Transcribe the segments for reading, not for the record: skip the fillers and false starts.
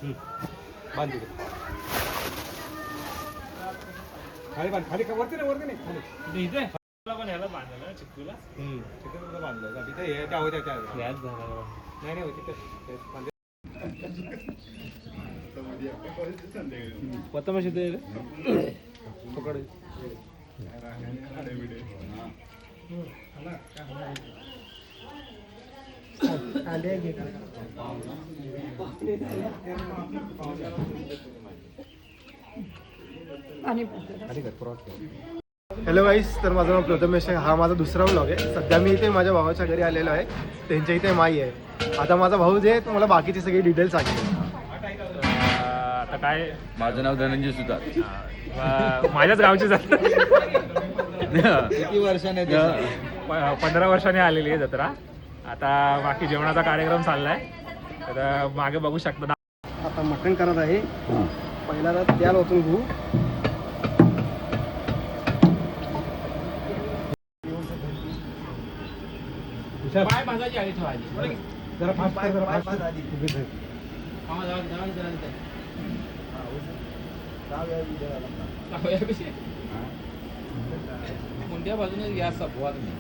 बांध तिथे खाली बांध खाली वरती नाही खाली इथे पण ह्याला बांधलं चिक्कूला चिक्कूला बांधलं तिथे हे त्या होत्या त्या नाही होती पत्ता मशी ते पकड हॅलो गाईस, तर माझं नाव प्रथमेश आहे. हा माझा दुसरा व्लॉग आहे. सध्या मी इथे माझ्या भावाच्या घरी आलेलो आहे. त्यांच्या इथे माई आहे. आता माझा भाऊ जे आहे मला बाकीची सगळी डिटेल्स सांगेल. आता काय माझं नाव धनंजय सुतार. माझ्याच गावची जत्रा किती वर्षाने 15 वर्षांनी आलेली आहे जत्रा. आता बाकी जेवणाचा कार्यक्रम चाललाय. तर मागे बघू शकता. आता मटण करत आहे. पहिल्यांदा त्याला ओतून घेऊ. पाय भाजायची आधी ठेवायची जरा फास्ट कोणत्या बाजूने गॅस सपवा तुम्ही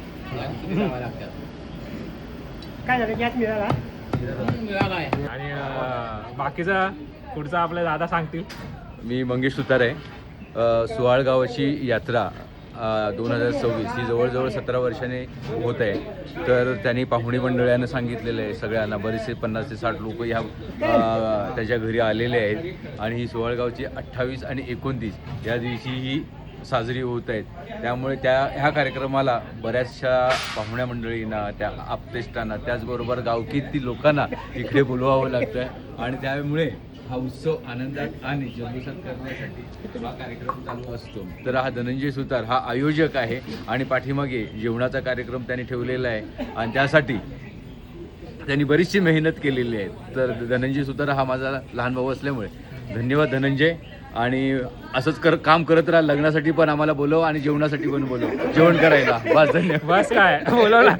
काय झालं, गॅस मिळाला? मिळाला आहे. आणि बाकीचा पुढचा आपले दादा सांगतील. मी मंगेश सुतार आहे. सुहाळ गावाची यात्रा 2026 ही जवळजवळ 17 वर्षाने होत आहे. तर त्यांनी पाहुणे मंडळानं सांगितलेलं आहे सगळ्यांना. बरेचसे 50 ते 60 लोक ह्या त्याच्या घरी आलेले आहेत. आणि ही सुहाळगावची 28 आणि 29 या दिवशी ही साजरी होत आहेत. त्यामुळे ह्या कार्यक्रमाला बऱ्याचशा पाहुण्या मंडळींना, त्या आप्तेष्टांना, त्याचबरोबर गावकीतील लोकांना इकडे बोलवावं लागतं. आणि त्यामुळे हा उत्सव आनंदात आणि जल्लोषात करण्यासाठी हा कार्यक्रम चालू असतो. तर हा धनंजय सुतार हा आयोजक आहे आणि पाठीमागे जेवणाचा कार्यक्रम त्यांनी ठेवलेला आहे. आणि त्यासाठी त्यांनी बरीचशी मेहनत केलेली आहे. तर धनंजय सुतार हा माझा लहान भाऊ असल्यामुळे धन्यवाद धनंजय. आणि असंच काम करत राहा. लग्नासाठी पण आम्हाला बोलव आणि जेवणासाठी पण बोलव, जेवण करायला. बस धन्यवाद. बस काय बोलवला.